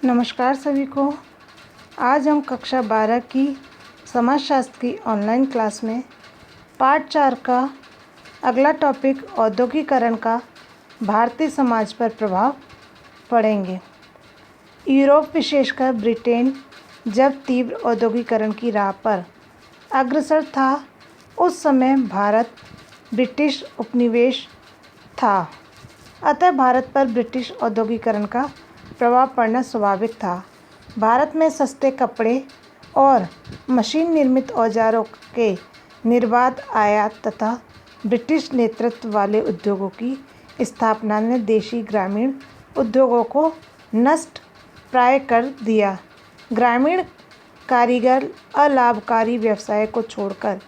नमस्कार सभी को। आज हम कक्षा 12 की समाजशास्त्र की ऑनलाइन क्लास में पाठ 4 का अगला टॉपिक औद्योगिकरण का भारतीय समाज पर प्रभाव पढ़ेंगे। यूरोप विशेषकर ब्रिटेन जब तीव्र औद्योगिकरण की राह पर अग्रसर था, उस समय भारत ब्रिटिश उपनिवेश था। अतः भारत पर ब्रिटिश औद्योगिकरण का प्रभाव पड़ना स्वाभाविक था। भारत में सस्ते कपड़े और मशीन निर्मित औजारों के निर्बाध आयात तथा ब्रिटिश नेतृत्व वाले उद्योगों की स्थापना ने देशी ग्रामीण उद्योगों को नष्ट प्राय कर दिया। ग्रामीण कारीगर अलाभकारी व्यवसाय को छोड़कर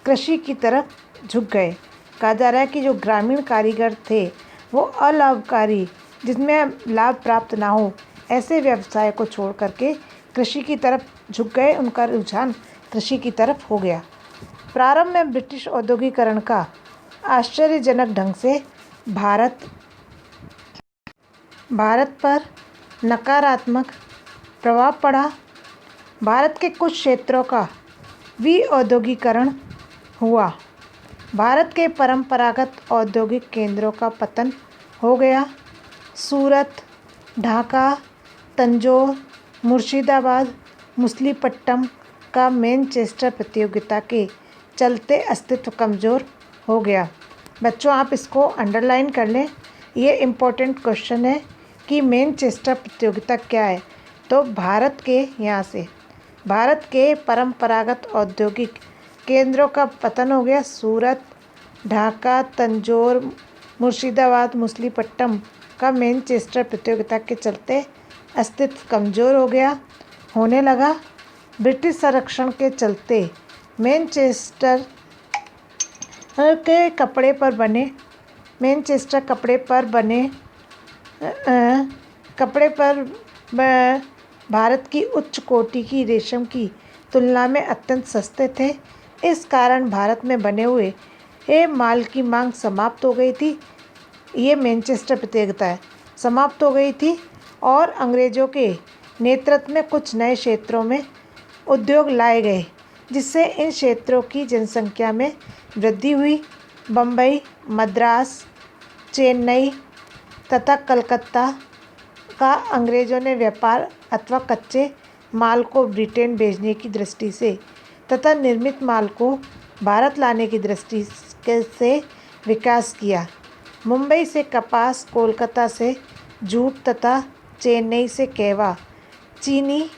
कृषि की तरफ झुक गए। कहा जा रहा है कि जो ग्रामीण कारीगर थे वो अलाभकारी, जिसमें लाभ प्राप्त ना हो, ऐसे व्यवसाय को छोड़ करके कृषि की तरफ झुक गए। उनका रुझान कृषि की तरफ हो गया। प्रारंभ में ब्रिटिश औद्योगिकरण का आश्चर्यजनक ढंग से भारत पर नकारात्मक प्रभाव पड़ा। भारत के कुछ क्षेत्रों का विऔद्योगिकरण हुआ। भारत के परंपरागत औद्योगिक केंद्रों का पतन हो गया। सूरत, ढाका, तंजौर, मुर्शिदाबाद, मछलीपट्टनम का मैनचेस्टर प्रतियोगिता के चलते अस्तित्व कमज़ोर हो गया। बच्चों, आप इसको अंडरलाइन कर लें। ये इम्पोर्टेंट क्वेश्चन है कि मैनचेस्टर प्रतियोगिता क्या है। तो भारत के परंपरागत औद्योगिक केंद्रों का पतन हो गया। सूरत, ढाका, तंजौर, मुर्शिदाबाद, मछलीपट्टनम का मैनचेस्टर प्रतियोगिता के चलते अस्तित्व कमज़ोर होने लगा। ब्रिटिश संरक्षण के चलते मैनचेस्टर कपड़े पर भारत की उच्च कोटि की रेशम की तुलना में अत्यंत सस्ते थे। इस कारण भारत में बने हुए माल की मांग समाप्त हो गई थी। ये मैनचेस्टर प्रतियोगिता समाप्त हो गई थी और अंग्रेज़ों के नेतृत्व में कुछ नए क्षेत्रों में उद्योग लाए गए, जिससे इन क्षेत्रों की जनसंख्या में वृद्धि हुई। बम्बई, मद्रास, चेन्नई तथा कलकत्ता का अंग्रेज़ों ने व्यापार अथवा कच्चे माल को ब्रिटेन भेजने की दृष्टि से तथा निर्मित माल को भारत लाने की दृष्टि से विकास किया। मुंबई से कपास, कोलकाता से जूट तथा चेन्नई से कहवा, चीनी,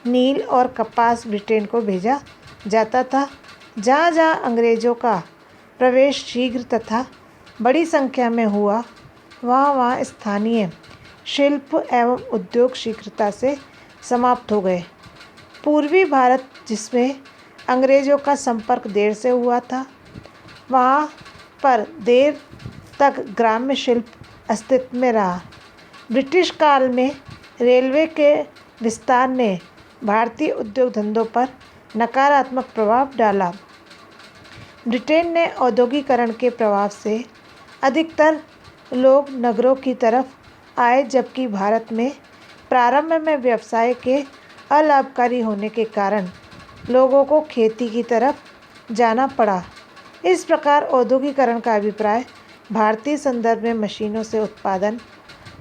नील और कपास ब्रिटेन को भेजा जाता था। जहाँ जहाँ अंग्रेज़ों का प्रवेश शीघ्र तथा बड़ी संख्या में हुआ, वहाँ स्थानीय शिल्प एवं उद्योग शीघ्रता से समाप्त हो गए। पूर्वी भारत, जिसमें अंग्रेज़ों का संपर्क देर से हुआ था, वहाँ पर देर तक ग्राम्य शिल्प अस्तित्व में रहा। ब्रिटिश काल में रेलवे के विस्तार ने भारतीय उद्योग धंधों पर नकारात्मक प्रभाव डाला। ब्रिटेन ने औद्योगिकरण के प्रभाव से अधिकतर लोग नगरों की तरफ आए, जबकि भारत में प्रारंभ में व्यवसाय के अलाभकारी होने के कारण लोगों को खेती की तरफ जाना पड़ा। इस प्रकार औद्योगिकरण का अभिप्राय भारतीय संदर्भ में मशीनों से उत्पादन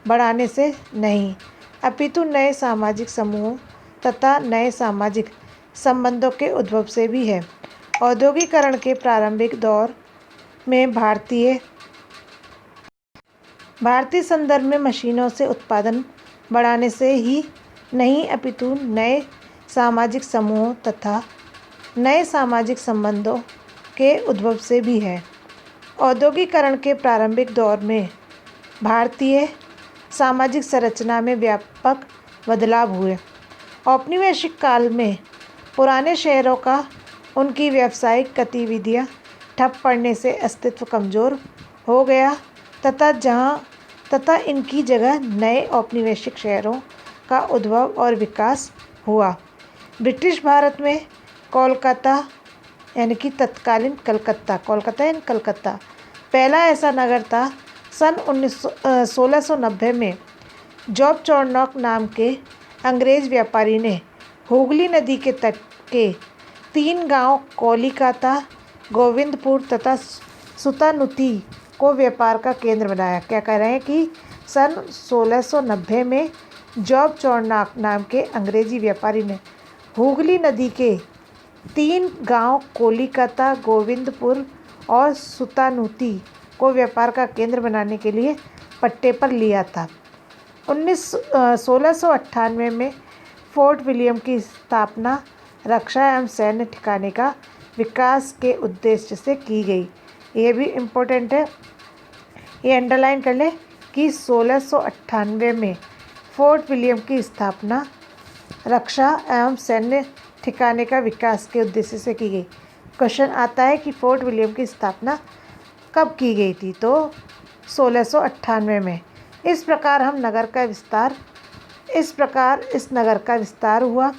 बढ़ाने से नहीं, अपितु नए सामाजिक समूहों तथा नए सामाजिक संबंधों के उद्भव से भी है। औद्योगिकरण के प्रारंभिक दौर में भारतीय संदर्भ में मशीनों से उत्पादन बढ़ाने से ही नहीं, अपितु नए सामाजिक समूहों तथा नए सामाजिक संबंधों के उद्भव से भी है। औद्योगिकरण के प्रारंभिक दौर में भारतीय सामाजिक संरचना में व्यापक बदलाव हुए। औपनिवेशिक काल में पुराने शहरों का उनकी व्यावसायिक गतिविधियां ठप पड़ने से अस्तित्व कमज़ोर हो गया तथा इनकी जगह नए औपनिवेशिक शहरों का उद्भव और विकास हुआ। ब्रिटिश भारत में कोलकाता यानी कि तत्कालीन कलकत्ता पहला ऐसा नगर था। सन 1690 में जॉब चॉर्नोक नाम के अंग्रेज व्यापारी ने हुगली नदी के तट के 3 गांव कोलिकाता, गोविंदपुर तथा सुतानुती को व्यापार का केंद्र बनाया। क्या कह रहे हैं कि सन 1690 में जॉब चौर्नाक नाम के अंग्रेजी व्यापारी ने हुगली नदी के 3 गांव कोलिकाता, गोविंदपुर और सुतानुती को व्यापार का केंद्र बनाने के लिए पट्टे पर लिया था। 1698 में फोर्ट विलियम की स्थापना रक्षा एवं सैन्य ठिकाने का विकास के उद्देश्य से की गई। ये भी इम्पोर्टेंट है, ये अंडरलाइन कर ले कि 1698 में फोर्ट विलियम की स्थापना रक्षा एवं सैन्य ठिकाने का विकास के उद्देश्य से की गई। क्वेश्चन आता है कि फोर्ट विलियम की स्थापना कब की गई थी, तो 1698 में। इस प्रकार इस नगर का विस्तार हुआ।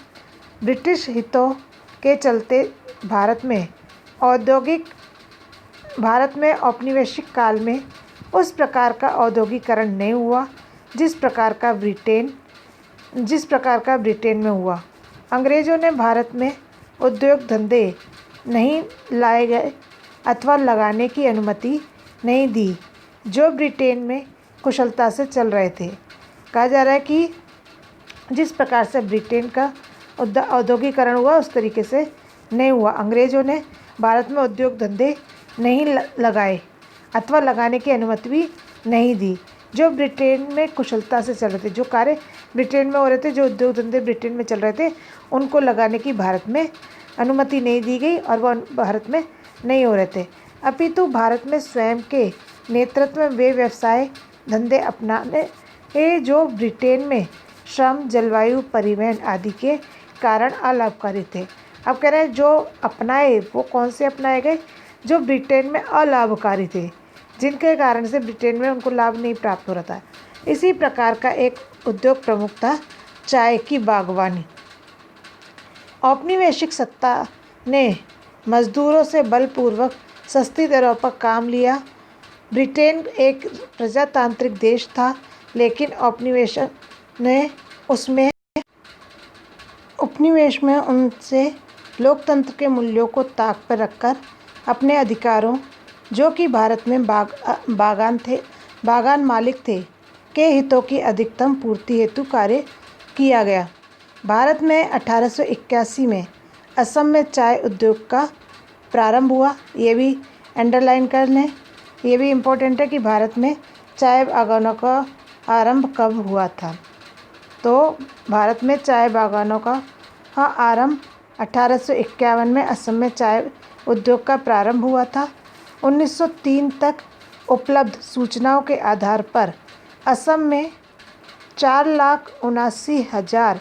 ब्रिटिश हितों के चलते भारत में औपनिवेशिक काल में उस प्रकार का औद्योगिकरण नहीं हुआ जिस प्रकार का ब्रिटेन में हुआ। अंग्रेज़ों ने भारत में उद्योग धंधे नहीं लाए गए अथवा लगाने की अनुमति नहीं दी जो ब्रिटेन में कुशलता से चल रहे थे। कहा जा रहा है कि जिस प्रकार से ब्रिटेन का औद्योगिकरण हुआ उस तरीके से नहीं हुआ। अंग्रेज़ों ने भारत में उद्योग धंधे नहीं लगाए अथवा लगाने की अनुमति भी नहीं दी जो ब्रिटेन में कुशलता से चल रहे थे। जो कार्य ब्रिटेन में हो रहे थे, जो उद्योग धंधे ब्रिटेन में चल रहे थे, उनको लगाने की भारत में अनुमति नहीं दी गई और वह भारत में नहीं हो रहे थे। अपितु भारत में स्वयं के नेतृत्व में वे व्यवसाय धंधे अपनाने जो ब्रिटेन में श्रम, जलवायु, परिवहन आदि के कारण अलाभकारी थे। अब कह रहे हैं जो अपनाए वो कौन से अपनाए गए, जो ब्रिटेन में अलाभकारी थे, जिनके कारण से ब्रिटेन में उनको लाभ नहीं प्राप्त हो रहा था। इसी प्रकार का एक उद्योग प्रमुख था चाय की बागवानी। औपनिवेशिक सत्ता ने मजदूरों से बलपूर्वक सस्ती दरों पर काम लिया। ब्रिटेन एक प्रजातांत्रिक देश था, लेकिन उपनिवेश में उनसे लोकतंत्र के मूल्यों को ताक पर रखकर अपने अधिकारों, जो कि भारत में बागान मालिक थे, के हितों की अधिकतम पूर्ति हेतु कार्य किया गया। भारत में 1881 में असम में चाय उद्योग का प्रारंभ हुआ। ये भी अंडरलाइन कर लें, ये भी इम्पोर्टेंट है कि भारत में चाय बागानों का आरंभ कब हुआ था। तो भारत में चाय बागानों का आरंभ 1851 में असम में चाय उद्योग का प्रारंभ हुआ था। 1903 तक उपलब्ध सूचनाओं के आधार पर असम में 4,79,000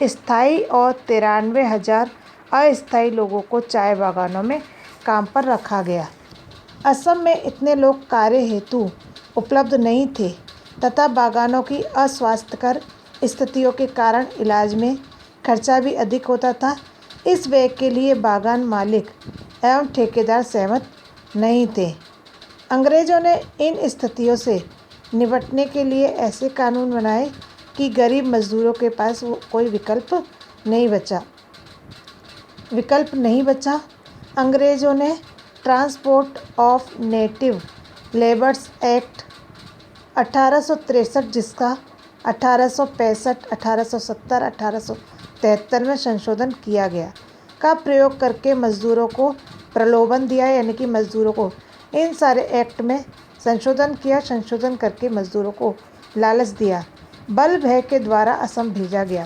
स्थायी और 93,000 अस्थायी लोगों को चाय बागानों में काम पर रखा गया। असम में इतने लोग कार्य हेतु उपलब्ध नहीं थे तथा बागानों की अस्वास्थ्यकर स्थितियों के कारण इलाज में खर्चा भी अधिक होता था। इस व्यय के लिए बागान मालिक एवं ठेकेदार सहमत नहीं थे। अंग्रेज़ों ने इन स्थितियों से निपटने के लिए ऐसे कानून बनाए कि गरीब मजदूरों के पास कोई विकल्प नहीं बचा। अंग्रेज़ों ने transport of native labours act 1863, जिसका 1865, 1870, 1873 में संशोधन किया गया, का प्रयोग करके मज़दूरों को प्रलोभन दिया, यानी कि मज़दूरों को इन सारे एक्ट में संशोधन करके मज़दूरों को लालच दिया। बल भय के द्वारा असम भेजा गया।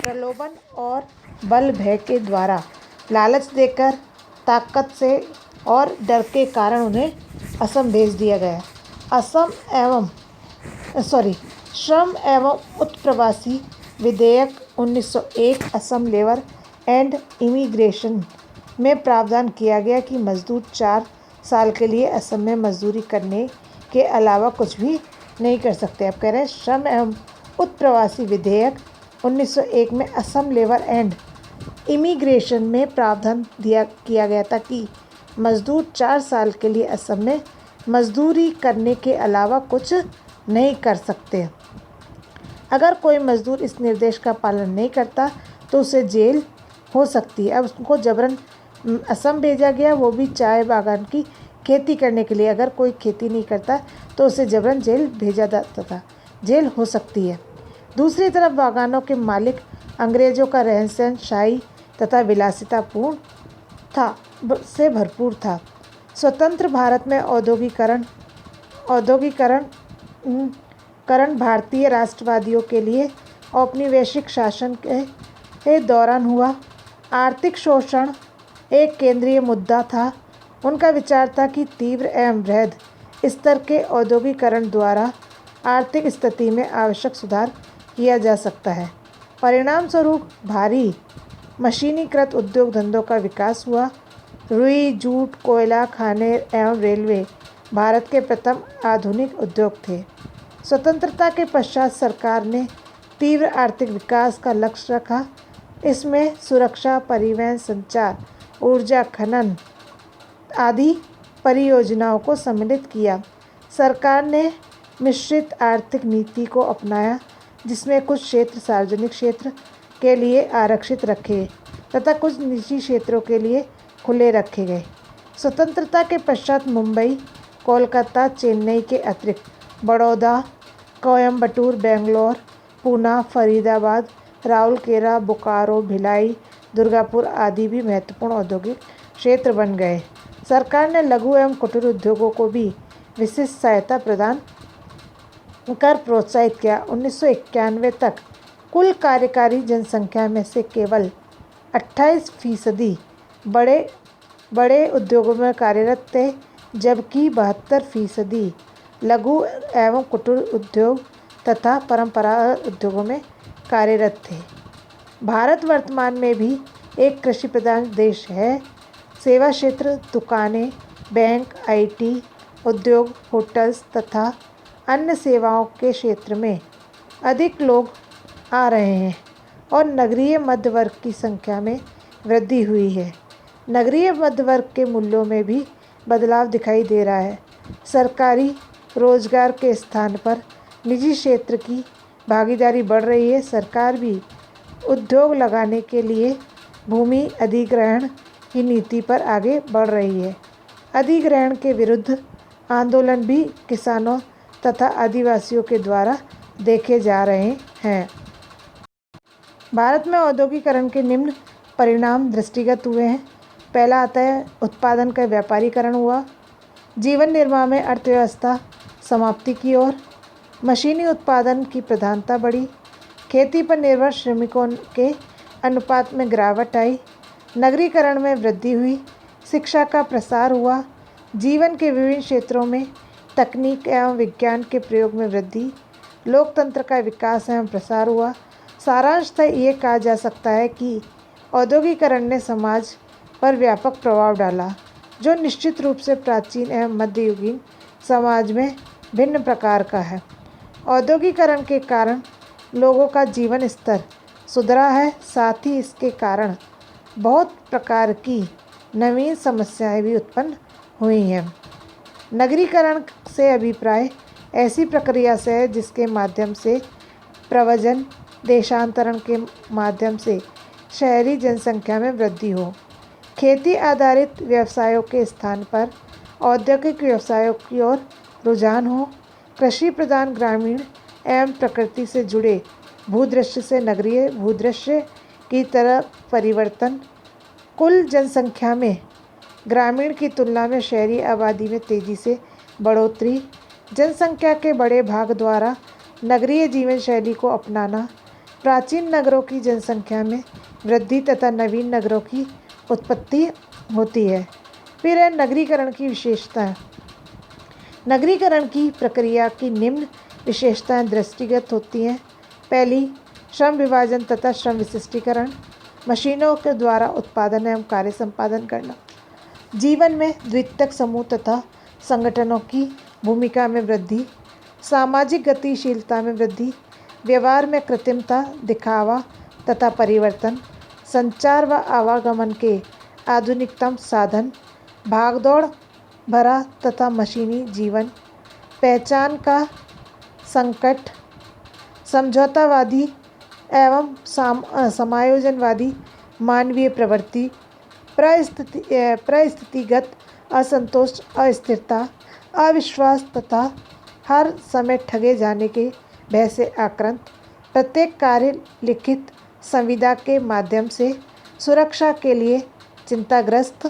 प्रलोभन और बल भय के द्वारा लालच देकर ताकत से और डर के कारण उन्हें असम भेज दिया गया। श्रम एवं उत्प्रवासी विधेयक 1901 असम लेबर एंड इमिग्रेशन में प्रावधान किया गया कि मजदूर 4 साल के लिए असम में मजदूरी करने के अलावा कुछ भी नहीं कर सकते। अब कह रहे हैं श्रम एवं उत्प्रवासी विधेयक 1901 में असम लेबर एंड इमिग्रेशन में प्रावधान किया गया था कि मजदूर 4 साल के लिए असम में मजदूरी करने के अलावा कुछ नहीं कर सकते। अगर कोई मजदूर इस निर्देश का पालन नहीं करता तो उसे जेल हो सकती है। अब उसको जबरन असम भेजा गया, वो भी चाय बागान की खेती करने के लिए। अगर कोई खेती नहीं करता तो उसे जबरन जेल भेजा जाता था, जेल हो सकती है। दूसरी तरफ बागानों के मालिक अंग्रेजों का रहन सहन शाही तथा विलासितापूर्ण था से भरपूर था। स्वतंत्र भारत में औद्योगिकरण भारतीय राष्ट्रवादियों के लिए औपनिवेशिक शासन के दौरान हुआ। आर्थिक शोषण एक केंद्रीय मुद्दा था। उनका विचार था कि तीव्र एवं वृहद स्तर के औद्योगिकरण द्वारा आर्थिक स्थिति में आवश्यक सुधार किया जा सकता है। परिणाम स्वरूप भारी मशीनीकृत उद्योग धंधों का विकास हुआ। रुई, जूट, कोयला खाने एवं रेलवे भारत के प्रथम आधुनिक उद्योग थे। स्वतंत्रता के पश्चात सरकार ने तीव्र आर्थिक विकास का लक्ष्य रखा। इसमें सुरक्षा, परिवहन, संचार, ऊर्जा, खनन आदि परियोजनाओं को सम्मिलित किया। सरकार ने मिश्रित आर्थिक नीति को अपनाया, जिसमें कुछ क्षेत्र सार्वजनिक क्षेत्र के लिए आरक्षित रखे तथा कुछ निजी क्षेत्रों के लिए खुले रखे गए। स्वतंत्रता के पश्चात मुंबई, कोलकाता, चेन्नई के अतिरिक्त बड़ौदा, कोयम्बटूर, बेंगलोर, पूना, फरीदाबाद, राउरकेला, बोकारो, भिलाई, दुर्गापुर आदि भी महत्वपूर्ण औद्योगिक क्षेत्र बन गए। सरकार ने लघु एवं कुटीर उद्योगों को भी विशिष्ट सहायता प्रदान कर प्रोत्साहित किया। 1991 तक कुल कार्यकारी जनसंख्या में से केवल 28% बड़े उद्योगों में कार्यरत थे, जबकि 72% लघु एवं कुटीर उद्योग तथा परंपरागत उद्योगों में कार्यरत थे। भारत वर्तमान में भी एक कृषि प्रधान देश है। सेवा क्षेत्र, दुकानें, बैंक, IT, उद्योग, होटल्स तथा अन्य सेवाओं के क्षेत्र में अधिक लोग आ रहे हैं और नगरीय मध्य वर्ग की संख्या में वृद्धि हुई है। नगरीय मध्य वर्ग के मूल्यों में भी बदलाव दिखाई दे रहा है। सरकारी रोजगार के स्थान पर निजी क्षेत्र की भागीदारी बढ़ रही है। सरकार भी उद्योग लगाने के लिए भूमि अधिग्रहण की नीति पर आगे बढ़ रही है। अधिग्रहण के विरुद्ध आंदोलन भी किसानों तथा आदिवासियों के द्वारा देखे जा रहे हैं। भारत में औद्योगिकरण के निम्न परिणाम दृष्टिगत हुए हैं। पहला आता है उत्पादन का व्यापारीकरण हुआ। जीवन निर्वाह में अर्थव्यवस्था समाप्ति की ओर। मशीनी उत्पादन की प्रधानता बढ़ी। खेती पर निर्भर श्रमिकों के अनुपात में गिरावट आई। नगरीकरण में वृद्धि हुई। शिक्षा का प्रसार हुआ। जीवन के विभिन्न क्षेत्रों में तकनीक एवं विज्ञान के प्रयोग में वृद्धि। लोकतंत्र का विकास एवं प्रसार हुआ। सारांशतः ये कहा जा सकता है कि औद्योगिकरण ने समाज पर व्यापक प्रभाव डाला, जो निश्चित रूप से प्राचीन एवं मध्ययुगीन समाज में भिन्न प्रकार का है। औद्योगिकरण के कारण लोगों का जीवन स्तर सुधरा है, साथ ही इसके कारण बहुत प्रकार की नवीन समस्याएं भी उत्पन्न हुई हैं। नगरीकरण से अभिप्राय ऐसी प्रक्रिया से है जिसके माध्यम से प्रव्रजन, देशांतरण के माध्यम से शहरी जनसंख्या में वृद्धि हो। खेती आधारित व्यवसायों के स्थान पर औद्योगिक व्यवसायों की ओर रुझान हो। कृषि प्रधान ग्रामीण एवं प्रकृति से जुड़े भूदृश्य से नगरीय भूदृश्य की तरफ परिवर्तन। कुल जनसंख्या में ग्रामीण की तुलना में शहरी आबादी में तेजी से बढ़ोतरी। जनसंख्या के बड़े भाग द्वारा नगरीय जीवन शैली को अपनाना। प्राचीन नगरों की जनसंख्या में वृद्धि तथा नवीन नगरों की उत्पत्ति होती है। फिर है नगरीकरण की विशेषताएं। नगरीकरण की प्रक्रिया की निम्न विशेषताएं दृष्टिगत होती हैं। पहली, श्रम विभाजन तथा श्रम विशिष्टीकरण। मशीनों के द्वारा उत्पादन एवं कार्य संपादन करना। जीवन में द्वितक समूह तथा संगठनों की भूमिका में वृद्धि। सामाजिक गतिशीलता में वृद्धि। व्यवहार में कृत्रिमता, दिखावा तथा परिवर्तन। संचार व आवागमन के आधुनिकतम साधन। भागदौड़ भरा तथा मशीनी जीवन। पहचान का संकट। समझौतावादी एवं समायोजनवादी मानवीय प्रवृत्ति, परिस्थितिगत असंतोष, अस्थिरता, अविश्वास तथा हर समय ठगे जाने के भय से आक्रांत, प्रत्येक कार्य लिखित संविदा के माध्यम से सुरक्षा के लिए चिंताग्रस्त